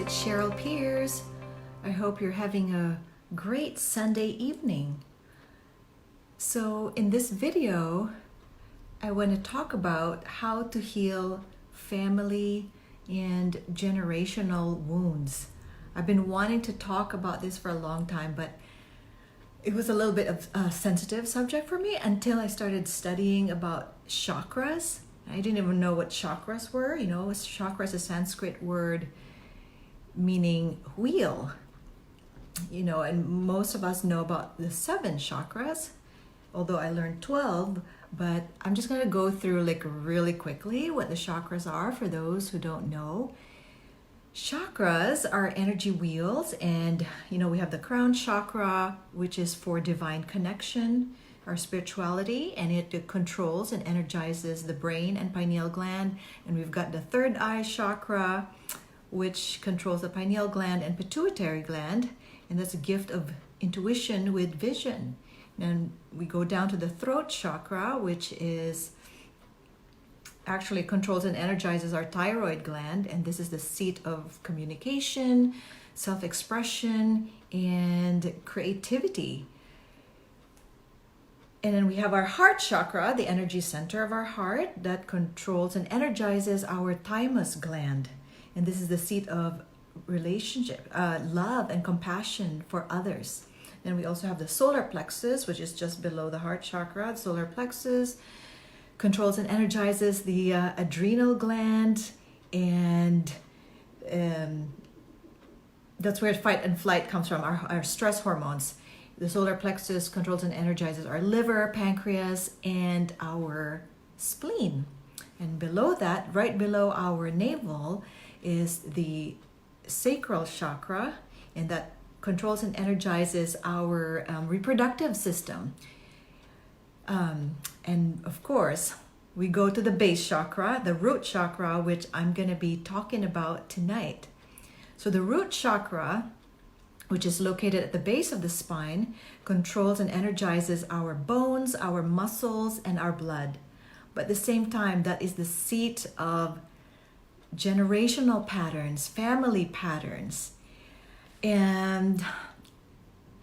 it's Cheryl Pierce. I hope you're having a great Sunday evening. So in this video, I want to talk about how to heal family and generational wounds. I've been wanting to talk about this for a long time, but it was a little bit of a sensitive subject for me until I started studying about chakras. I didn't even know what chakras were. You know, chakra is a Sanskrit word meaning wheel. You know, and most of us know about the 7 chakras, although I learned 12, but I'm just going to go through like really quickly what the chakras are for those who don't know. Chakras are energy wheels, and you know, we have the crown chakra, which is for divine connection, our spirituality, and it controls and energizes the brain and pineal gland. And we've got the third eye chakra, which controls the pineal gland and pituitary gland, and that's a gift of intuition with vision. And we go down to the throat chakra, which is actually controls and energizes our thyroid gland, and this is the seat of communication, self-expression, and creativity. And then we have our heart chakra, the energy center of our heart, that controls and energizes our thymus gland. And this is the seat of relationship, love and compassion for others. Then we also have the solar plexus, which is just below the heart chakra. The solar plexus controls and energizes the adrenal gland, and that's where fight and flight comes from, our stress hormones. The solar plexus controls and energizes our liver, pancreas, and our spleen. And below that, right below our navel, is the sacral chakra, and that controls and energizes our reproductive system. And of course, we go to the base chakra, the root chakra, which I'm going to be talking about tonight. So the root chakra, which is located at the base of the spine, controls and energizes our bones, our muscles, and our blood. But at the same time, that is the seat of generational patterns, family patterns. And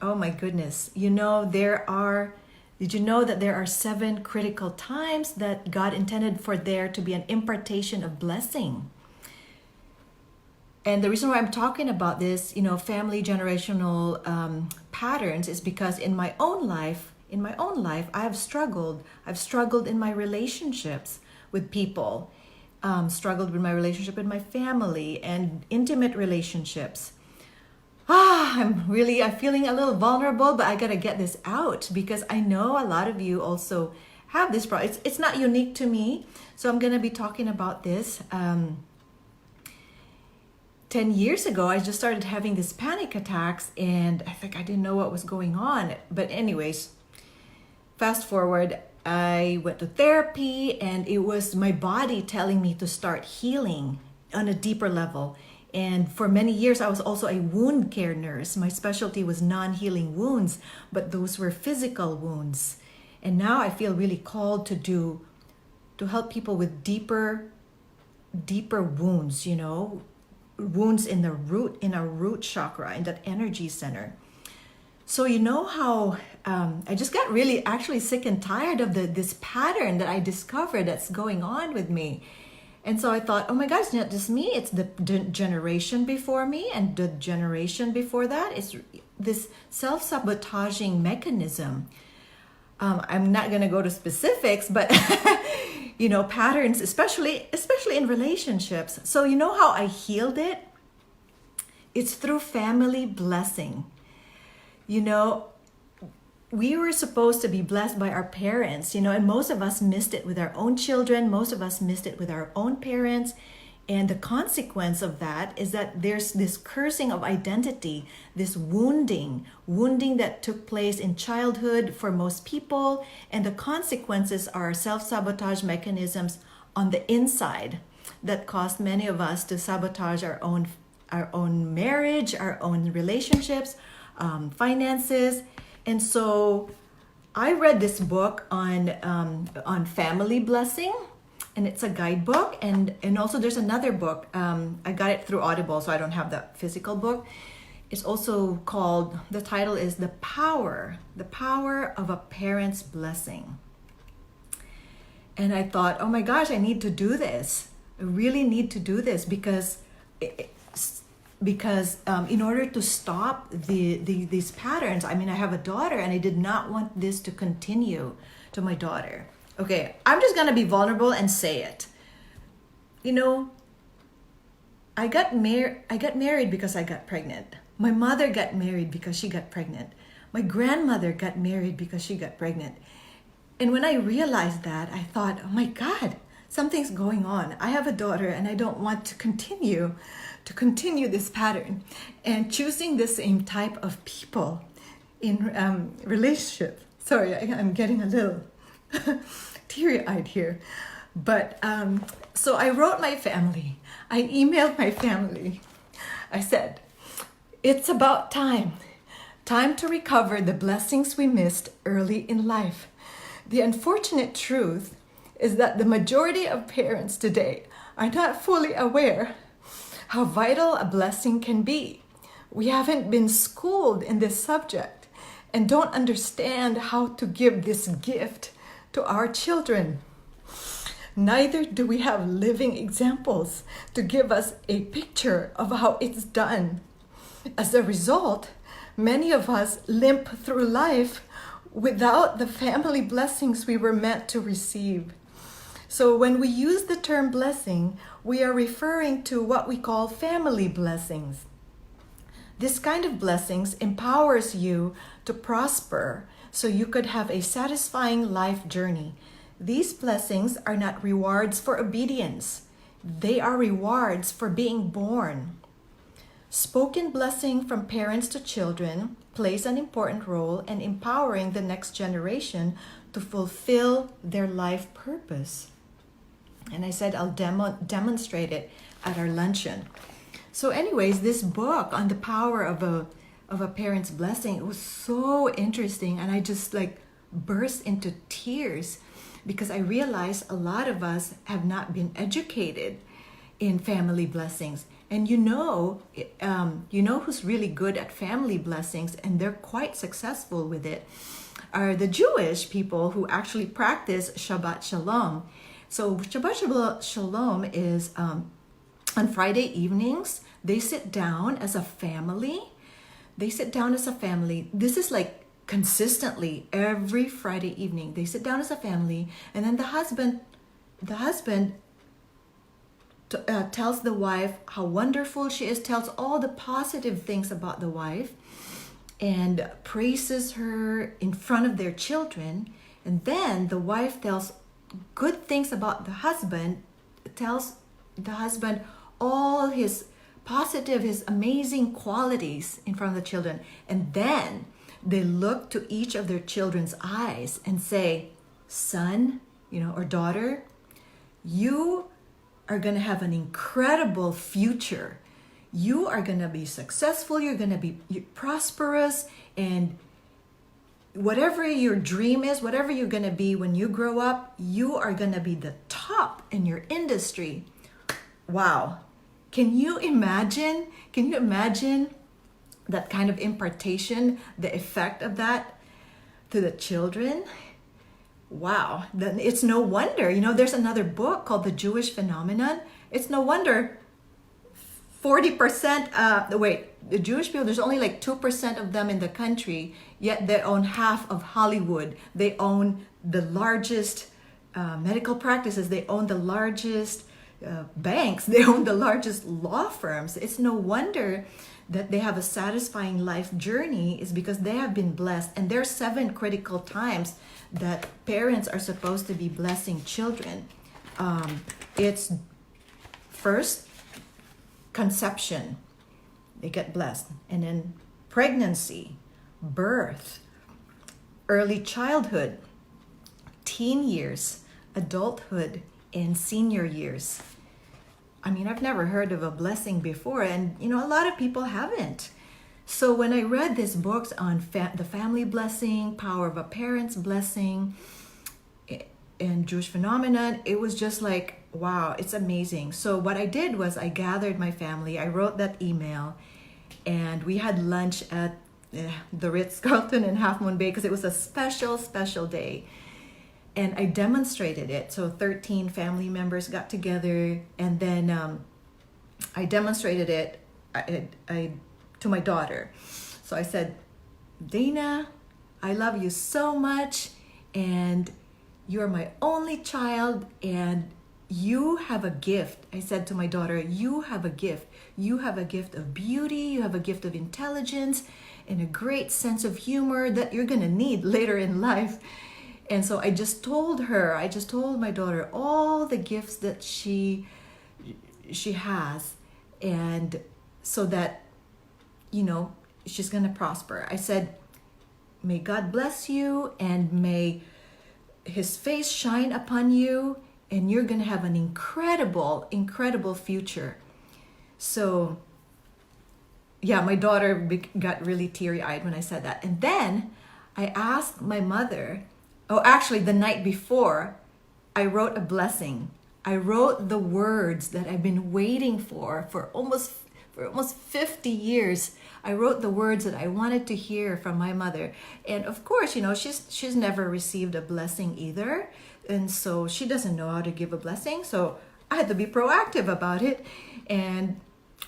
oh my goodness, you know, did you know that there are 7 critical times that God intended for there to be an impartation of blessing? And the reason why I'm talking about this, you know, family generational patterns, is because in my own life, I have struggled. I've struggled in my relationships with people, struggled with my relationship with my family and intimate relationships. I'm feeling a little vulnerable, but I gotta get this out because I know a lot of you also have this problem. It's not unique to me, so I'm gonna be talking about this. 10 years ago, I just started having these panic attacks, and I think I didn't know what was going on. But anyways, fast forward, I went to therapy, and it was my body telling me to start healing on a deeper level. And for many years, I was also a wound care nurse. My specialty was non-healing wounds, but those were physical wounds. And now I feel really called to help people with deeper wounds, you know, wounds in our root chakra, in that energy center. So you know how I just got really actually sick and tired of this pattern that I discovered that's going on with me. And so I thought, oh my gosh, it's not just me, it's the generation before me and the generation before that. It's this self-sabotaging mechanism. I'm not going to go to specifics, but you know, patterns, especially in relationships. So you know how I healed it? It's through family blessing. You know, we were supposed to be blessed by our parents, you know, and most of us missed it with our own children. Most of us missed it with our own parents. And the consequence of that is that there's this cursing of identity, this wounding that took place in childhood for most people. And the consequences are self-sabotage mechanisms on the inside that caused many of us to sabotage our own marriage, our own relationships, finances. And so I read this book on family blessing, and it's a guidebook, and also there's another book. I got it through Audible, so I don't have the physical book. It's also called, the title is The Power of a Parent's Blessing. And I thought, oh my gosh, I need to do this. I really need to do this because in order to stop these patterns, I mean, I have a daughter and I did not want this to continue to my daughter. Okay, I'm just gonna be vulnerable and say it. You know, I got married because I got pregnant. My mother got married because she got pregnant. My grandmother got married because she got pregnant. And when I realized that, I thought, oh my God, something's going on. I have a daughter and I don't want to continue this pattern. And choosing the same type of people in relationship. Sorry, I'm getting a little teary-eyed here. But so I wrote my family. I emailed my family. I said, it's about time to recover the blessings we missed early in life. The unfortunate truth is that the majority of parents today are not fully aware how vital a blessing can be. We haven't been schooled in this subject and don't understand how to give this gift to our children. Neither do we have living examples to give us a picture of how it's done. As a result, many of us limp through life without the family blessings we were meant to receive. So when we use the term blessing, we are referring to what we call family blessings. This kind of blessings empowers you to prosper so you could have a satisfying life journey. These blessings are not rewards for obedience. They are rewards for being born. Spoken blessing from parents to children plays an important role in empowering the next generation to fulfill their life purpose. And I said I'll demonstrate it at our luncheon. So anyways, this book on the power of a parent's blessing, it was so interesting, and I just burst into tears because I realized a lot of us have not been educated in family blessings. And you know who's really good at family blessings, and they're quite successful with it, are the Jewish people who actually practice Shabbat Shalom. So Shabbat Shalom is on Friday evenings, they sit down as a family. This is consistently every Friday evening. They sit down as a family, and then the husband tells the wife how wonderful she is, tells all the positive things about the wife, and praises her in front of their children. And then the wife tells good things about the husband, tells the husband all his positive, his amazing qualities in front of the children. And then they look to each of their children's eyes and say, son, or daughter, you are going to have an incredible future. You are going to be successful. You're going to be prosperous. And whatever your dream is, whatever you're going to be when you grow up, you are going to be the top in your industry. Wow. Can you imagine that kind of impartation, the effect of that to the children? Wow, then it's no wonder, there's another book called The Jewish Phenomenon. It's no wonder 40%, the Jewish people, there's only 2% of them in the country, yet they own half of Hollywood. They own the largest medical practices. They own the largest banks. They own the largest law firms. It's no wonder that they have a satisfying life journey, is because they have been blessed. And there are 7 critical times that parents are supposed to be blessing children. It's first, conception, they get blessed. And then pregnancy, birth, early childhood, teen years, adulthood, and senior years. I mean, I've never heard of a blessing before, and a lot of people haven't. So when I read these books on the family blessing, power of a parent's blessing, and Jewish phenomenon. It was just like, wow, it's amazing. So what I did was I gathered my family, I wrote that email, and we had lunch at the Ritz-Carlton in Half Moon Bay because it was a special, special day. And I demonstrated it. So 13 family members got together, and then I demonstrated it to my daughter. So I said, Dana, I love you so much, and you're my only child, and you have a gift. I said to my daughter, you have a gift. You have a gift of beauty, you have a gift of intelligence, and a great sense of humor that you're gonna need later in life. And so I just told my daughter all the gifts that she has, and so that, you know, she's gonna prosper. I said, may God bless you, and may his face shine upon you, and you're gonna have an incredible, incredible future. So yeah, my daughter got really teary-eyed when I said that. And then I asked my mother, actually the night before, I wrote a blessing. I wrote the words that I've been waiting for almost 50 years. I wrote the words that I wanted to hear from my mother. And of course, you know, she's never received a blessing either. And so she doesn't know how to give a blessing. So I had to be proactive about it. And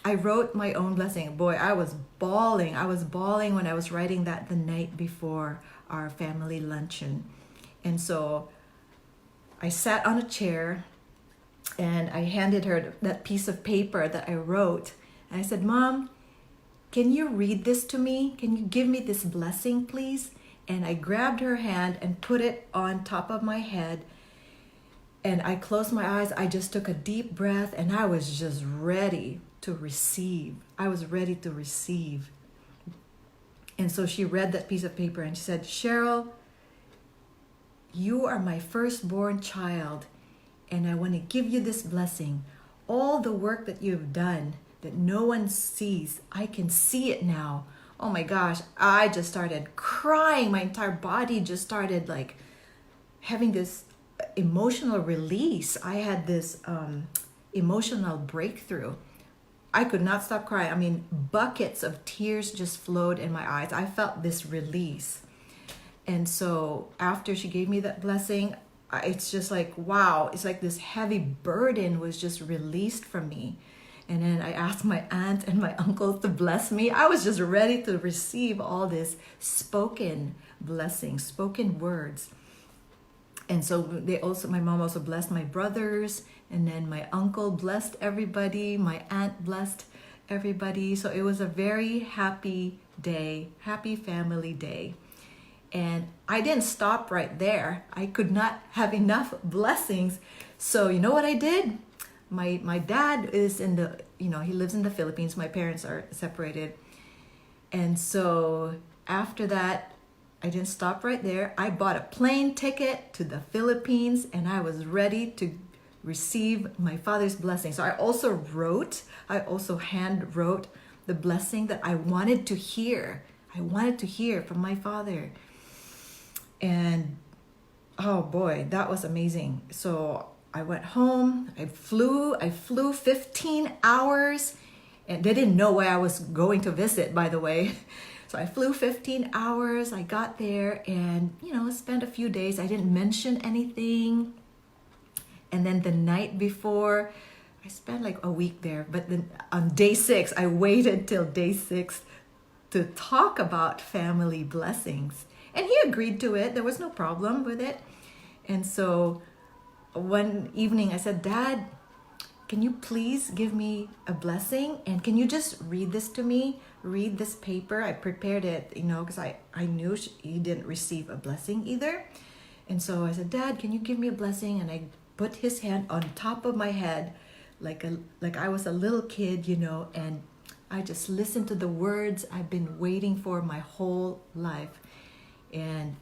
I wrote my own blessing. Boy, I was bawling. I was bawling when I was writing that the night before our family luncheon. And so I sat on a chair and I handed her that piece of paper that I wrote. And I said, Mom, can you read this to me? Can you give me this blessing, please? And I grabbed her hand and put it on top of my head. And I closed my eyes. I just took a deep breath, and I was just ready to receive. I was ready to receive. And so she read that piece of paper and she said, Cheryl, you are my firstborn child, and I want to give you this blessing. All the work that you've done that no one sees, I can see it now. Oh my gosh, I just started crying. My entire body just started like having this emotional release. I had this emotional breakthrough. I could not stop crying. I mean, buckets of tears just flowed in my eyes. I felt this release. And so after she gave me that blessing, it's just like, wow, it's like this heavy burden was just released from me. And then I asked my aunt and my uncle to bless me. I was just ready to receive all this spoken blessings, spoken words. And so my mom also blessed my brothers, and then my uncle blessed everybody, my aunt blessed everybody. So it was a very happy day, happy family day. And I didn't stop right there. I could not have enough blessings. So you know what I did? My dad is he lives in the Philippines. My parents are separated. And so after that, I didn't stop right there. I bought a plane ticket to the Philippines, and I was ready to receive my father's blessing. So I also hand wrote the blessing that I wanted to hear. I wanted to hear from my father. And oh boy, that was amazing. So I went home, I flew 15 hours, and they didn't know where I was going to visit, by the way. So I flew 15 hours, I got there and, spent a few days. I didn't mention anything. And then the night before, I spent like a week there. But then on day 6, I waited till day 6 to talk about family blessings. And he agreed to it. There was no problem with it. And so one evening I said, Dad, can you please give me a blessing? And can you just read this to me? Read this paper. I prepared it, because I knew he didn't receive a blessing either. And so I said, Dad, can you give me a blessing? And I put his hand on top of my head like I was a little kid, and I just listened to the words I've been waiting for my whole life. And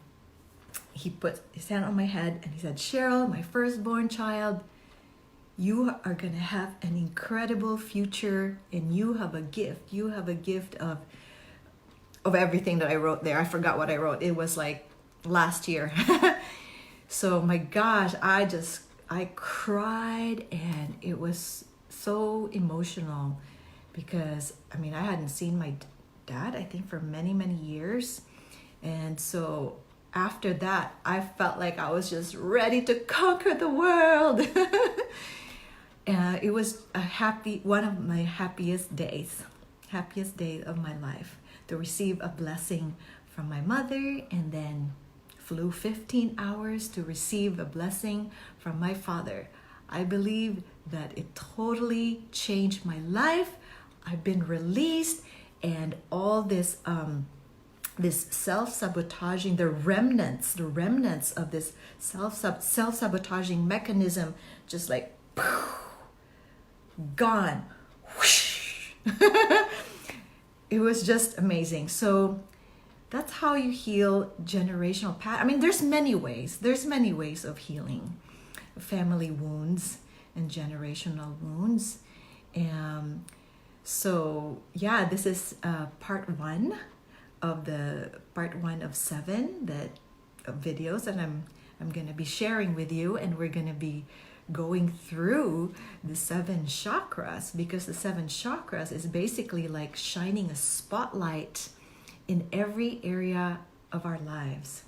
he put his hand on my head and he said, Cheryl, my firstborn child, you are going to have an incredible future, and you have a gift. You have a gift of everything that I wrote there. I forgot what I wrote. It was like last year. So my gosh, I cried, and it was so emotional because I mean, I hadn't seen my dad, I think, for many, many years. And so after that, I felt like I was just ready to conquer the world. It was one of my happiest days of my life, to receive a blessing from my mother, and then flew 15 hours to receive a blessing from my father. I believe that it totally changed my life. I've been released, and all this this self-sabotaging, the remnants of this self-sabotaging mechanism, just like gone. Whoosh. It was just amazing. So that's how you heal generational I mean, there's many ways of healing family wounds and generational wounds. So yeah, this is part one of 7 videos that I'm gonna be sharing with you, and we're gonna be going through the 7 chakras, because the 7 chakras is basically like shining a spotlight in every area of our lives.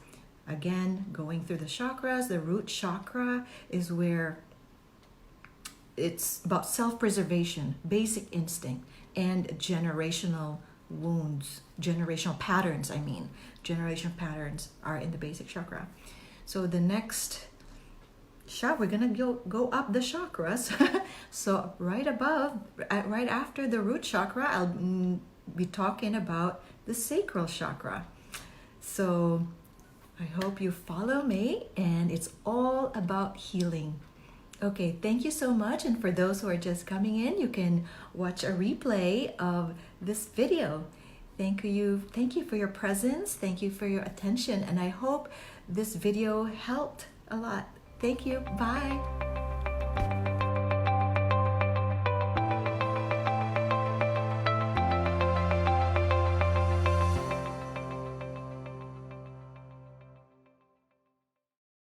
Again, going through the chakras, the root chakra is where it's about self-preservation, basic instinct, and generational wounds, generational patterns, generational patterns are in the basic chakra. So the next shot, we're gonna go up the chakras. So right after the root chakra, I'll be talking about the sacral chakra. So I hope you follow me, and it's all about healing. Okay, thank you so much. And for those who are just coming in, you can watch a replay of this video. Thank you for your presence. Thank you for your attention. And I hope this video helped a lot. Thank you. Bye.